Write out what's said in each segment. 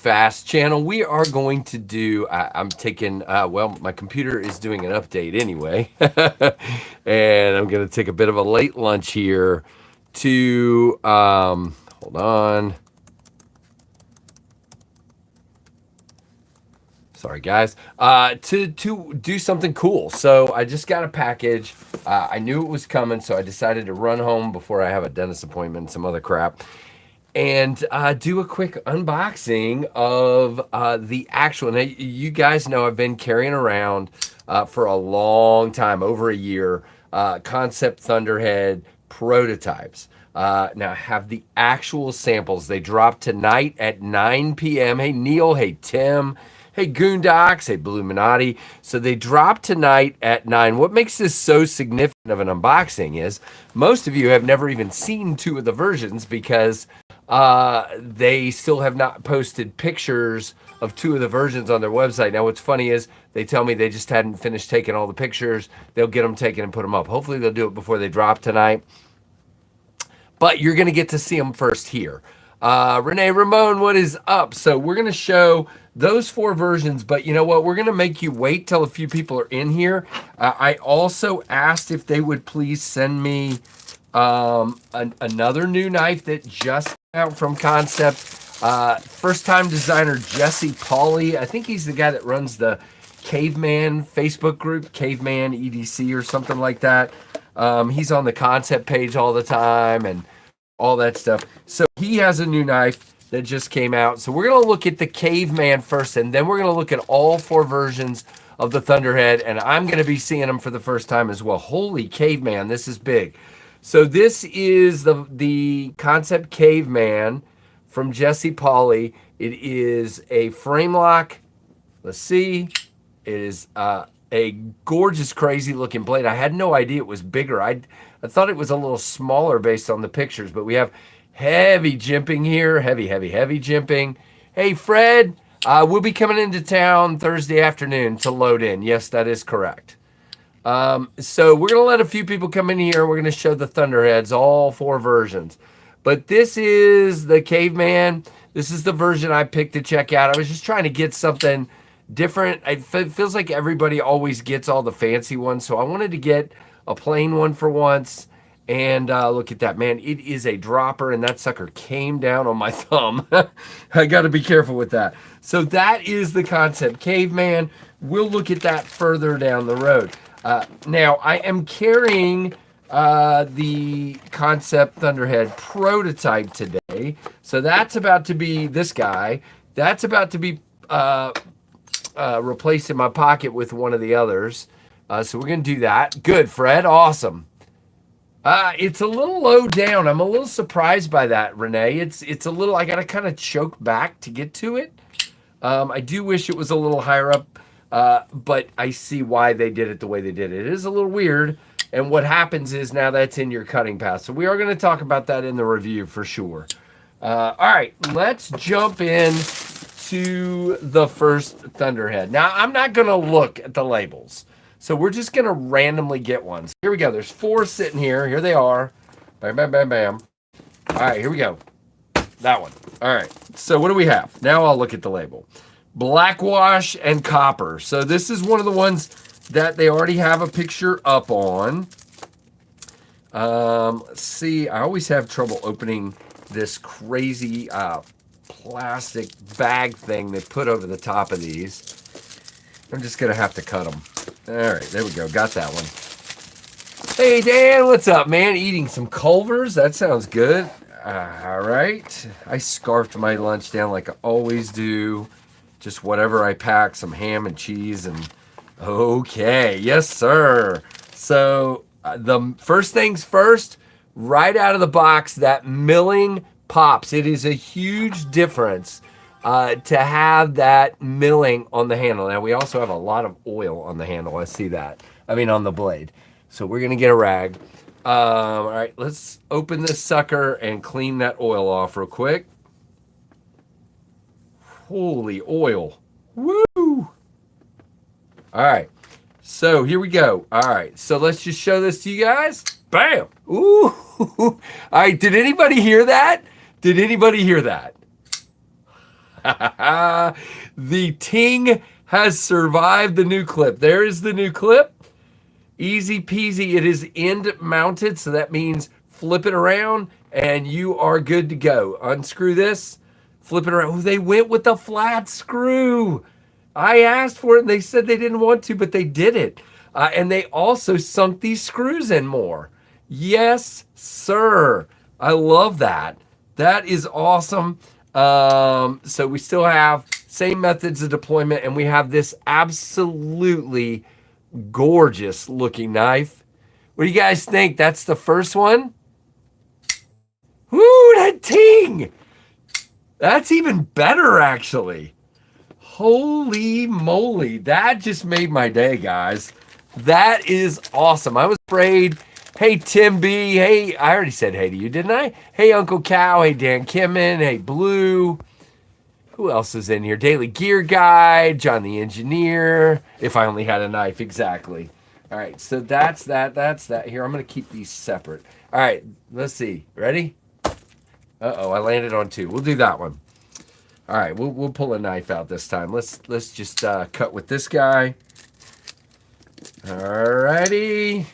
LivesFAST channel. We are going to do, I'm taking, well, my computer is doing an update anyway. And I'm going to take a bit of a late lunch here to, hold on. Sorry, guys. To do something cool. So I just got a package. I knew it was coming, so I decided to run home before I have a dentist appointment and some other crap, and do a quick unboxing of the actual. Now, you guys know I've been carrying around for a long time, over a year, Concept Thunderhead prototypes. Now I have the actual samples. They drop tonight at 9 p.m. Hey, Neil. Hey, Tim. Hey, Goondocs. Hey, Bluminati. So they drop tonight at 9. What makes this so significant of an unboxing is most of you have never even seen two of the versions because they still have not posted pictures of two of the versions on their website. Now, what's funny is they tell me they just hadn't finished taking all the pictures. They'll get them taken and put them up. Hopefully, they'll do it before they drop tonight. But you're going to get to see them first here. Renee Ramon, what is up? So we're going to show those four versions, but you know what? We're going to make you wait till a few people are in here. I also asked if they would please send me another new knife that just came out from Concept. First-time designer Jesse Pauley. I think he's the guy that runs the Caveman Facebook group, Caveman EDC or something like that. He's on the Concept page all the time and all that stuff. So he has a new knife that just came out. So we're going to look at the Caveman first, and then we're going to look at all four versions of the Thunderhead, and I'm going to be seeing them for the first time as well. Holy Caveman, this is big. So this is the Concept Caveman from Jesse Pauley. It is a frame lock. Let's see. It is a gorgeous, crazy looking blade. I had no idea it was bigger. I thought it was a little smaller based on the pictures, but we have heavy jimping here. Heavy jimping. Hey, Fred, we'll be coming into town Thursday afternoon to load in. Yes, that is correct. So we're going to let a few people come in here. We're going to show the Thunderheads, all four versions. But this is the Caveman. This is the version I picked to check out. I was just trying to get something different. It feels like everybody always gets all the fancy ones, so I wanted to get a plain one for once. And look at that, man. It is a dropper, and that sucker came down on my thumb. I got to be careful with that. So that is the Concept Caveman. We'll look at that further down the road. Now, I am carrying the Concept Thunderhead prototype today. So that's about to be this guy. That's about to be replaced in my pocket with one of the others. So we're going to do that. Good, Fred. Awesome. It's a little low down. I'm a little surprised by that, Renee. It's a little, I got to kind of choke back to get to it. I do wish it was a little higher up, but I see why they did it the way they did it. It is a little weird, and what happens is now that's in your cutting path. So we are going to talk about that in the review for sure. All right, let's jump in to the first Thunderhead. Now, I'm not going to look at the labels. So we're just going to randomly get ones. Here we go. There's four sitting here. Here they are. Bam, bam, bam, bam. All right, here we go. That one. All right. So what do we have? Now I'll look at the label. Blackwash and copper. So this is one of the ones that they already have a picture up on. Let's see. I always have trouble opening this crazy plastic bag thing they put over the top of these. I'm just going to have to cut them. All right, there we go. Got that one. Hey, Dan, what's up, man? Eating some Culvers? That sounds good. All right. I scarfed my lunch down like I always do. Just whatever I pack, some ham and cheese. And okay, yes, sir. So the first things first, right out of the box, that milling pops. It is a huge difference to have that milling on the handle. Now, we also have a lot of oil on the handle. I see that. I mean, on the blade. So we're going to get a rag. All right, let's open this sucker and clean that oil off real quick. Holy oil. Woo! All right, so here we go. All right, so let's just show this to you guys. Bam! Ooh! All right, did anybody hear that? Did anybody hear that? The ting has survived the new clip. There is the new clip. Easy peasy. It is end mounted, so that means flip it around and you are good to go. Unscrew this, flip it around. Oh, they went with the flat screw. I asked for it and they said they didn't want to, but they did it. And they also sunk these screws in more. Yes, sir. I love that. That is awesome. So we still have same methods of deployment, and we have this absolutely gorgeous looking knife. What do you guys think? That's the first one? Woo, that ting! That's even better, actually. Holy moly, that just made my day, guys. That is awesome. I was afraid. Hey, Tim B. Hey, I already said hey to you, didn't I? Hey, Uncle Cow. Hey, Dan Kimmin. Hey, Blue. Who else is in here? Daily Gear Guide. John the Engineer. If I only had a knife, exactly. All right, so that's that. That's that. Here, I'm going to keep these separate. All right, let's see. Ready? Uh-oh, I landed on two. We'll do that one. All right, we'll pull a knife out this time. Let's just cut with this guy. All righty.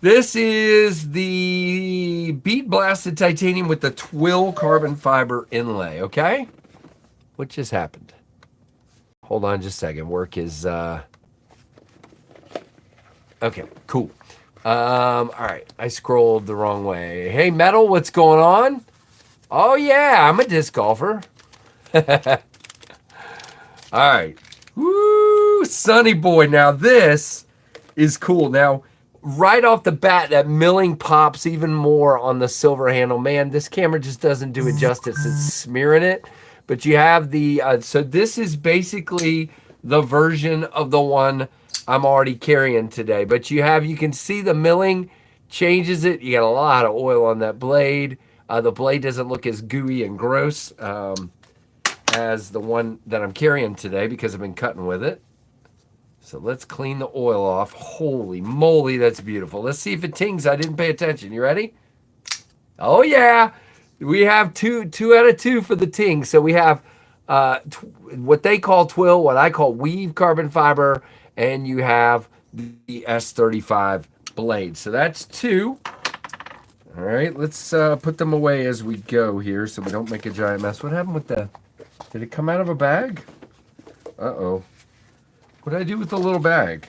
This is the Bead blasted titanium with the twill carbon fiber inlay, okay? What just happened? Hold on just a second. Work is, okay, cool. All right, I scrolled the wrong way. Hey, Metal, what's going on? Oh, yeah, I'm a disc golfer. All right. Woo, Sonny boy. Now, this is cool. Now, right off the bat, that milling pops even more on the silver handle. Man, this camera just doesn't do it justice. It's smearing it. But you have the, so this is basically the version of the one I'm already carrying today. But you can see the milling changes it. You got a lot of oil on that blade. The blade doesn't look as gooey and gross as the one that I'm carrying today because I've been cutting with it. So let's clean the oil off. Holy moly, that's beautiful. Let's see if it tings. I didn't pay attention. You ready? Oh, yeah. We have two out of two for the ting. So we have what they call twill, what I call weave carbon fiber, and you have the S35 blade. So that's two. All right, let's put them away as we go here so we don't make a giant mess. What happened with the, did it come out of a bag? Uh-oh. What did I do with the little bag?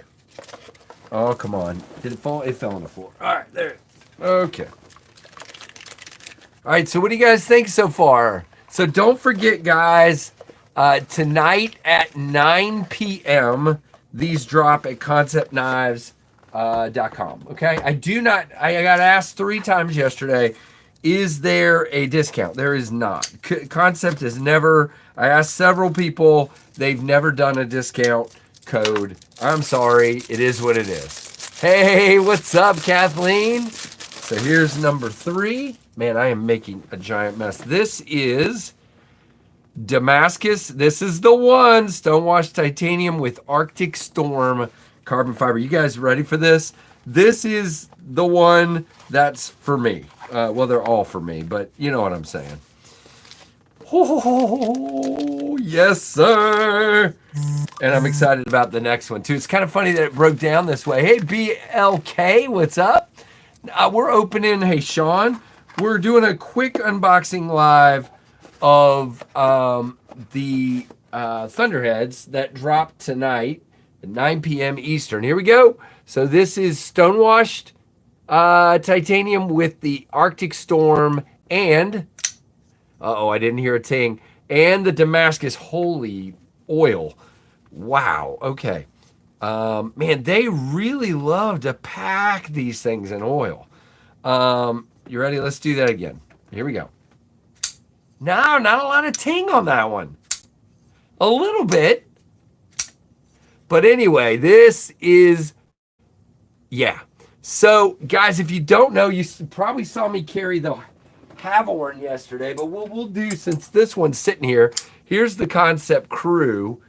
Oh, come on. Did it fall? It fell on the floor. All right, there. Okay. All right, so what do you guys think so far? So don't forget, guys, tonight at 9 p.m., these drop at conceptknives.com, okay? I got asked 3 times yesterday, is there a discount? There is not. Concept has never, I asked several people, they've never done a discount code. I'm sorry, it is what it is. Hey, what's up, Kathleen? So here's number 3. Man, I am making a giant mess. This is Damascus. This is the one. Stonewashed titanium with Arctic Storm carbon fiber. You guys ready for this? This is the one that's for me. Well, they're all for me, but you know what I'm saying. Oh, yes, sir. And I'm excited about the next one, too. It's kind of funny that it broke down this way. Hey, BLK, what's up? We're opening, hey, Sean, we're doing a quick unboxing live of the Thunderheads that dropped tonight at 9 p.m. Eastern. Here we go. So this is stonewashed titanium with the Arctic Storm and, uh-oh, I didn't hear a ting, and the Damascus holy oil. Wow, okay. Man, they really love to pack these things in oil. You ready? Let's do that again. Here we go. No, not a lot of ting on that one. A little bit. But anyway, this is, yeah. So, guys, if you don't know, you probably saw me carry the Havorn yesterday, but we'll do, since this one's sitting here, here's the Concept crew.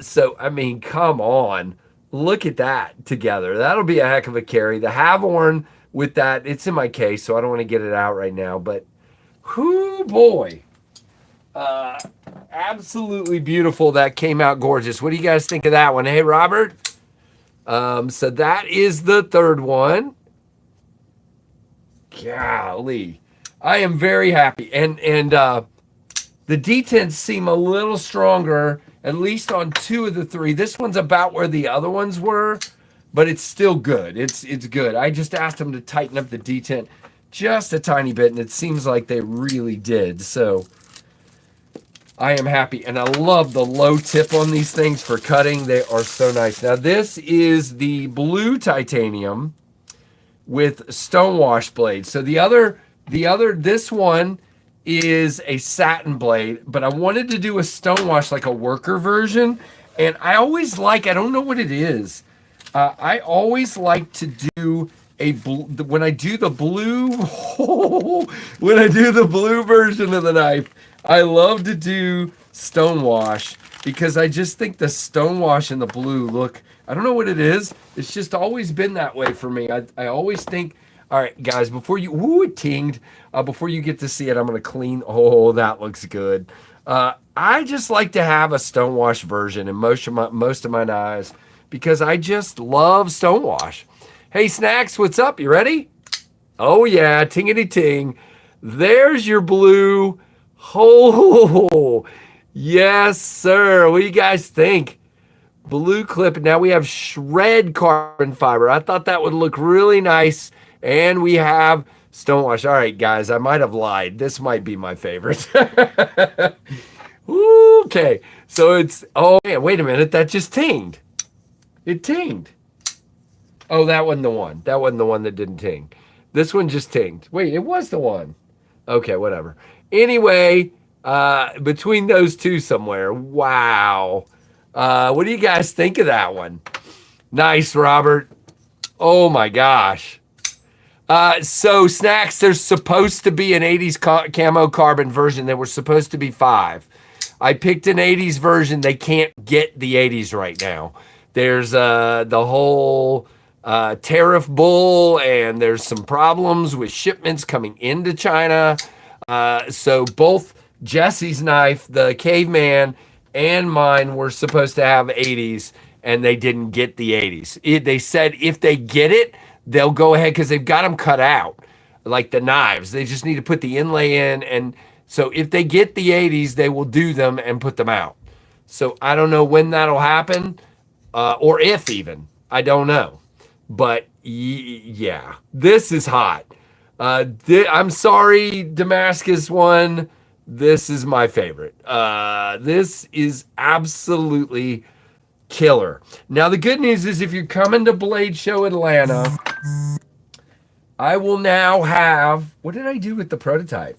So, I mean, come on. Look at that together. That'll be a heck of a carry. The Havorn with that. It's in my case, so I don't want to get it out right now. But, whoo boy, absolutely beautiful. That came out gorgeous. What do you guys think of that one? Hey, Robert. So that is the third one. Golly, I am very happy, and the detents seem a little stronger, at least on 2 of the 3. This one's about where the other ones were, but it's still good. It's good. I just asked them to tighten up the detent just a tiny bit, and it seems like they really did. So I am happy, and I love the low tip on these things for cutting. They are so nice. Now this is the blue titanium with stonewash blades. So this one is a satin blade, but I wanted to do a stonewash, like a worker version. And I always I don't know what it is. I always like to do when I do the blue, when I do the blue version of the knife, I love to do stonewash because I just think the stonewash and the blue look, I don't know what it is. It's just always been that way for me. I always think, all right, guys, before you, it tinged. Before you get to see it, I'm going to clean. Oh, that looks good. I just like to have a stonewash version in most of my knives because I just love stonewash. Hey, Snacks, what's up? You ready? Oh, yeah, tingity ting. There's your blue. Oh, yes, sir. What do you guys think? Blue clip. Now we have shred carbon fiber. I thought that would look really nice. And we have stonewash. All right, guys, I might have lied. This might be my favorite. Okay, so it's, oh, man, wait a minute. That just tinged. It tinged. Oh, that wasn't the one. That wasn't the one that didn't ting. This one just tinged. Wait, it was the one. Okay, whatever. Anyway, between those two somewhere. Wow. What do you guys think of that one? Nice, Robert. Oh, my gosh. So Snacks, there's supposed to be an 80s camo carbon version. There were supposed to be 5. I picked an 80s version. They can't get the 80s right now. There's the whole tariff bull, and there's some problems with shipments coming into China. So both Jesse's knife, the Caveman, and mine were supposed to have 80s, and they didn't get the 80s. They said if they get it, they'll go ahead because they've got them cut out, like the knives. They just need to put the inlay in. And so if they get the 80s, they will do them and put them out. So I don't know when that'll happen or if even. I don't know. But yeah, this is hot. I'm sorry, Damascus one. This is my favorite. This is absolutely killer. Now, the good news is if you're coming to Blade Show Atlanta, I will now have, what did I do with the prototype?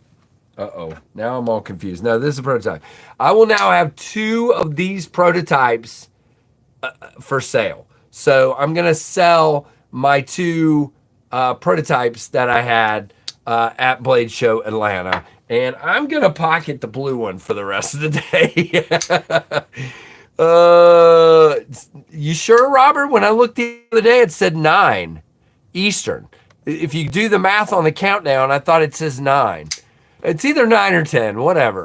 Uh-oh, now I'm all confused. No, this is a prototype. I will now have 2 of these prototypes for sale. So I'm going to sell my 2 prototypes that I had at Blade Show Atlanta. And I'm going to pocket the blue one for the rest of the day. You sure, Robert? When I looked the other day, it said 9 Eastern. If you do the math on the countdown, I thought it says 9. It's either 9 or 10, whatever.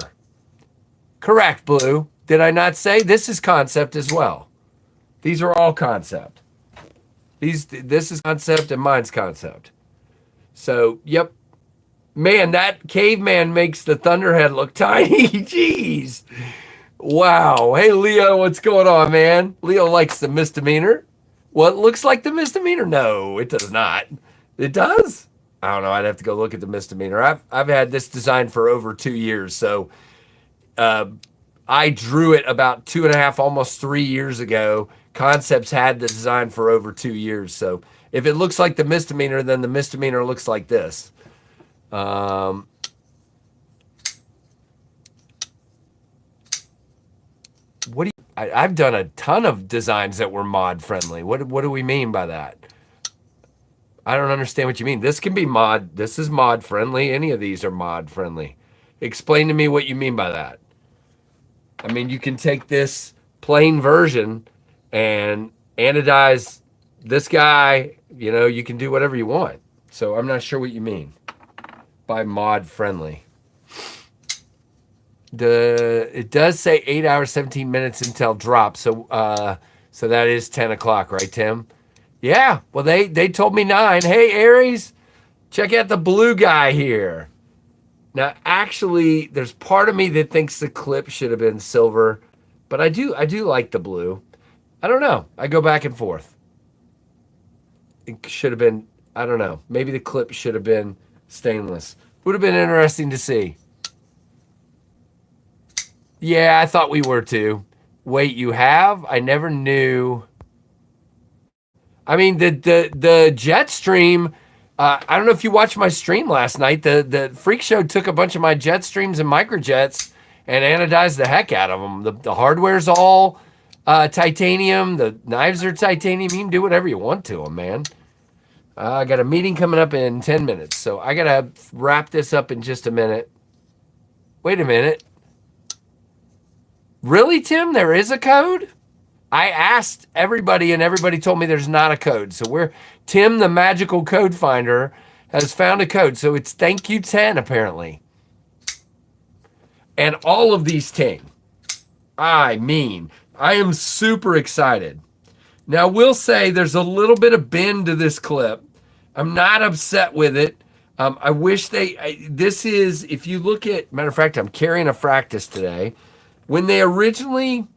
Correct, Blue. Did I not say? This is concept as well. These are all concept. This is concept and mine's concept. So, yep. Man, that Caveman makes the Thunderhead look tiny. Jeez. Wow. Hey, Leo, what's going on, man? Leo likes the misdemeanor. What looks like the misdemeanor? No, it does not. It does? I don't know. I'd have to go look at the misdemeanor. I've had this design for over 2 years. So I drew it about 2.5, almost 3 years ago. Concepts had the design for over 2 years. So if it looks like the misdemeanor, then the misdemeanor looks like this. I've done a ton of designs that were mod friendly. What do we mean by that? I don't understand what you mean. This can be mod. This is mod friendly. Any of these are mod friendly. Explain to me what you mean by that. I mean, you can take this plain version and anodize this guy. You know, you can do whatever you want. So I'm not sure what you mean by mod friendly. It does say 8 hours, 17 minutes until drop. So so that is 10 o'clock, right, Tim? Yeah. Well, they told me 9. Hey, Aries, check out the blue guy here. Now, actually, there's part of me that thinks the clip should have been silver, but I do like the blue. I don't know. I go back and forth. It should have been, I don't know. Maybe the clip should have been stainless. Would have been interesting to see. Yeah, I thought we were too. Wait, you have? I never knew. I mean, the jet stream. I don't know if you watched my stream last night. The Freak Show took a bunch of my jet streams and microjets and anodized the heck out of them. The hardware's all titanium. The knives are titanium. You can do whatever you want to them, man. I got a meeting coming up in 10 minutes, so I gotta wrap this up in just a minute. Wait a minute. Really, Tim? There is a code? I asked everybody, and everybody told me there's not a code. So Tim, the magical code finder, has found a code. So it's thank you 10, apparently. And all of these ting. I mean, I am super excited. Now, we'll say there's a little bit of bend to this clip. I'm not upset with it. I wish this is, if you look at, matter of fact, I'm carrying a Fractus today. When they originally,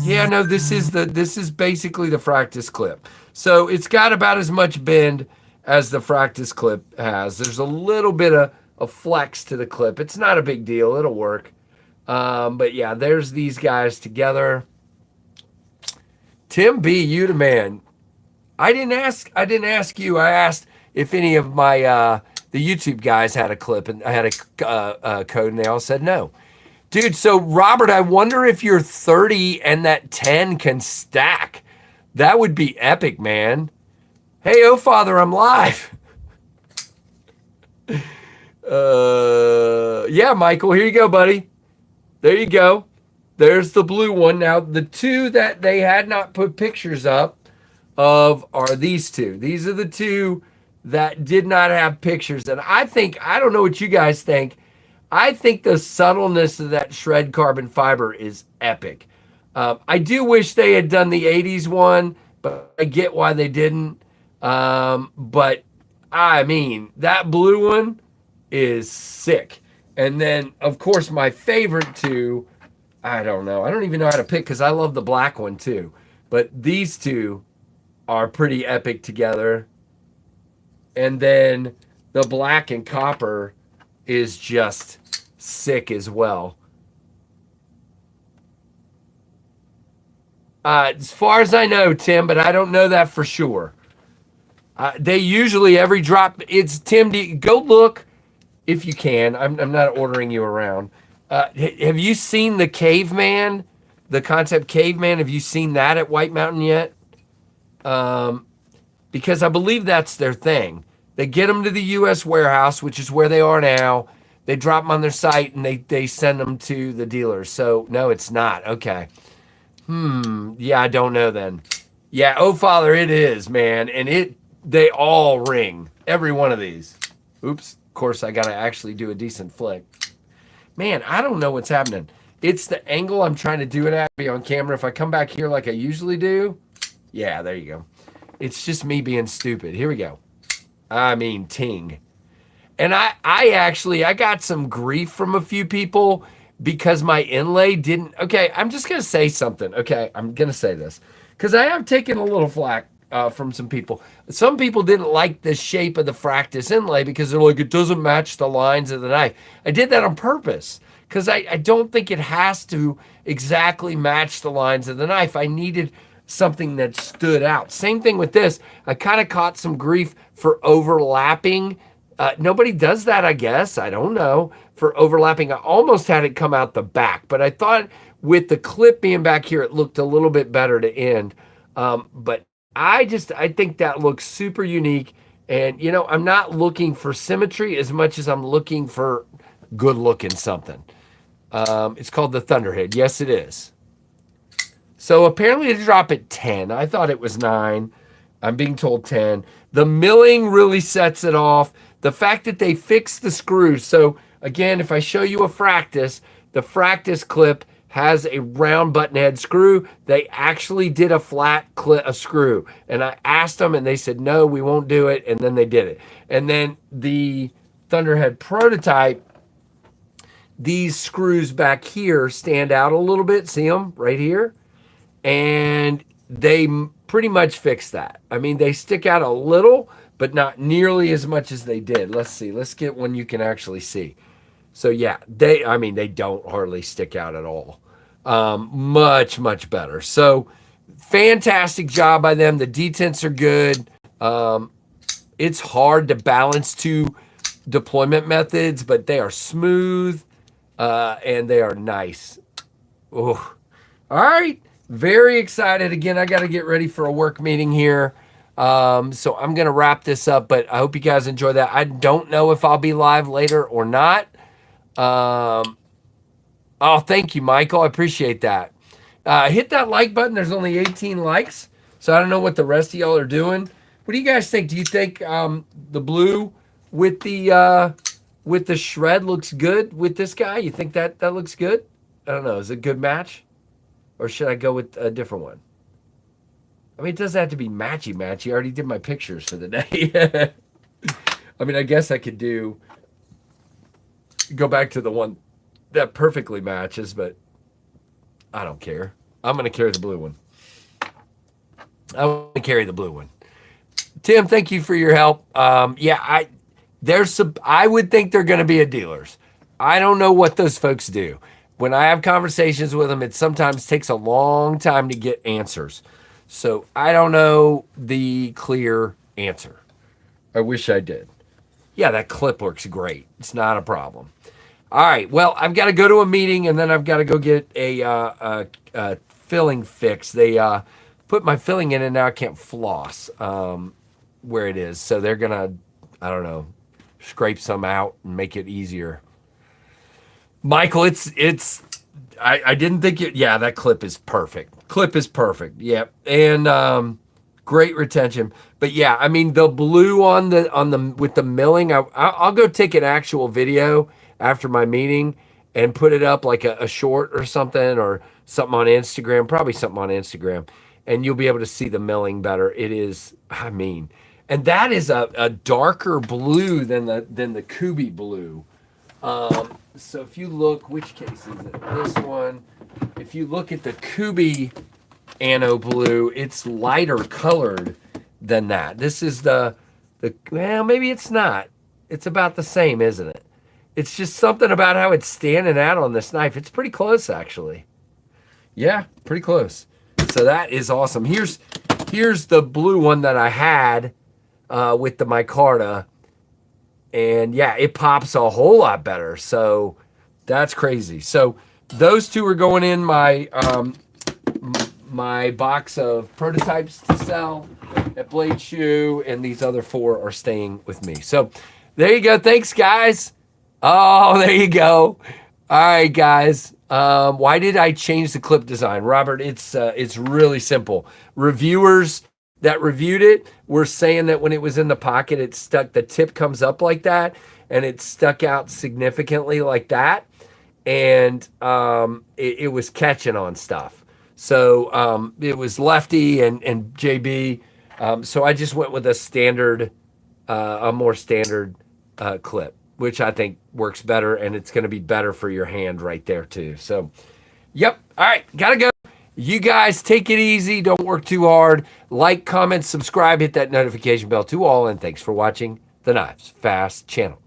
yeah, no, this is basically the Fractus clip. So it's got about as much bend as the Fractus clip has. There's a little bit of a flex to the clip. It's not a big deal. It'll work. But yeah, there's these guys together. Tim B, you the man. I didn't ask you. I asked if any of my the YouTube guys had a clip, and I had a code, and they all said no. Dude, so Robert, I wonder if your 30 and that 10 can stack. That would be epic, man. Hey, oh father, I'm live. Yeah, Michael, here you go, buddy. There you go. There's the blue one. Now, the two that they had not put pictures up of are these two. These are the two that did not have pictures. And I don't know what you guys think. I think the subtleness of that shred carbon fiber is epic. I do wish they had done the 80s one, but I get why they didn't. But I mean, that blue one is sick. And then, of course, my favorite two, I don't know. I don't even know how to pick because I love the black one too. But these two are pretty epic together. And then the black and copper is just sick as well. As far as I know, Tim, but I don't know that for sure. They usually, every drop, it's Tim, go look if you can. I'm not ordering you around. Have you seen the Caveman, the concept Caveman? Have you seen that at White Mountain yet? Because I believe that's their thing. They get them to the U.S. warehouse, which is where they are now. They drop them on their site, and they send them to the dealers. So, no, it's not. Okay. Yeah, I don't know then. Yeah, oh, Father, it is, man. And they all ring. Every one of these. Oops. Of course, I got to actually do a decent flick. Man, I don't know what's happening. It's the angle I'm trying to do it at. Be on camera. If I come back here like I usually do. Yeah, there you go. It's just me being stupid. Here we go. I mean, ting. And I got some grief from a few people because my inlay didn't. Okay, I'm just going to say something. Okay, I'm going to say this. Because I have taken a little flack from some people. Some people didn't like the shape of the Fractus inlay because they're like, it doesn't match the lines of the knife. I did that on purpose because I don't think it has to exactly match the lines of the knife. I needed something that stood out. Same thing with this. I kind of caught some grief for overlapping. Nobody does that, I guess. I don't know. For overlapping, I almost had it come out the back, but I thought with the clip being back here, it looked a little bit better to end. But I think that looks super unique. And, you know, I'm not looking for symmetry as much as I'm looking for good looking something. It's called the Thunderhead. Yes, it is. So apparently they drop at 10. I thought it was 9. I'm being told 10. The milling really sets it off. The fact that they fixed the screws. So again, if I show you a Fractus, the Fractus clip has a round button head screw. They actually did a flat a screw. And I asked them and they said, no, we won't do it. And then they did it. And then the Thunderhead prototype, these screws back here stand out a little bit. See them right here? And they pretty much fixed that. I mean, they stick out a little, but not nearly as much as they did. Let's see. Let's get one you can actually see. So yeah, they don't hardly stick out at all. Much, much better. So fantastic job by them. The detents are good. It's hard to balance two deployment methods, but they are smooth and they are nice. Oh, all right. Very excited. Again, I got to get ready for a work meeting here. So I'm going to wrap this up, but I hope you guys enjoy that. I don't know if I'll be live later or not. Oh, thank you, Michael. I appreciate that. Hit that like button. There's only 18 likes, so I don't know what the rest of y'all are doing. What do you guys think? Do you think the blue with the shred looks good with this guy? You think that looks good? I don't know. Is it a good match? Or should I go with a different one? I mean, it doesn't have to be matchy-matchy. I already did my pictures for the day. I mean, I guess I could go back to the one that perfectly matches, but I don't care. I'm going to carry the blue one. I'm going to carry the blue one. Tim, thank you for your help. Yeah, I would think they're going to be at dealers. I don't know what those folks do. When I have conversations with them, it sometimes takes a long time to get answers. So I don't know the clear answer. I wish I did. Yeah, that clip works great. It's not a problem. All right. Well, I've got to go to a meeting, and then I've got to go get a filling fix. They put my filling in, and now I can't floss where it is. So they're going to, I don't know, scrape some out and make it easier. Michael, I didn't think it. Yeah, that clip is perfect. Clip is perfect. Yep. And great retention. But yeah, I mean, the blue on the with the milling, I'll go take an actual video after my meeting and put it up like a short or something on Instagram, probably something on Instagram, and you'll be able to see the milling better. It is, I mean, and that is a darker blue than the Kubi blue. So if you look, which case is it? This one. If you look at the Kubi Anno blue, it's lighter colored than that. This is well, maybe it's not. It's about the same, isn't it? It's just something about how it's standing out on this knife. It's pretty close, actually. Yeah, pretty close. So that is awesome. Here's the blue one that I had with the micarta. And yeah, it pops a whole lot better. So that's crazy. So those two are going in my my box of prototypes to sell at Blade Shoe, and these other 4 are staying with me. So there you go. Thanks, guys. Oh, there you go. All right, guys. Why did I change the clip design, Robert? It's really simple. Reviewers that reviewed it were saying that when it was in the pocket, it stuck, the tip comes up like that, and it stuck out significantly like that. And it was catching on stuff. So it was Lefty and JB. So I just went with a more standard clip, which I think works better, and it's going to be better for your hand right there too. So, yep. All right, gotta go. You guys take it easy. Don't work too hard. Like, comment, subscribe, hit that notification bell to all, and thanks for watching the Knives Fast channel.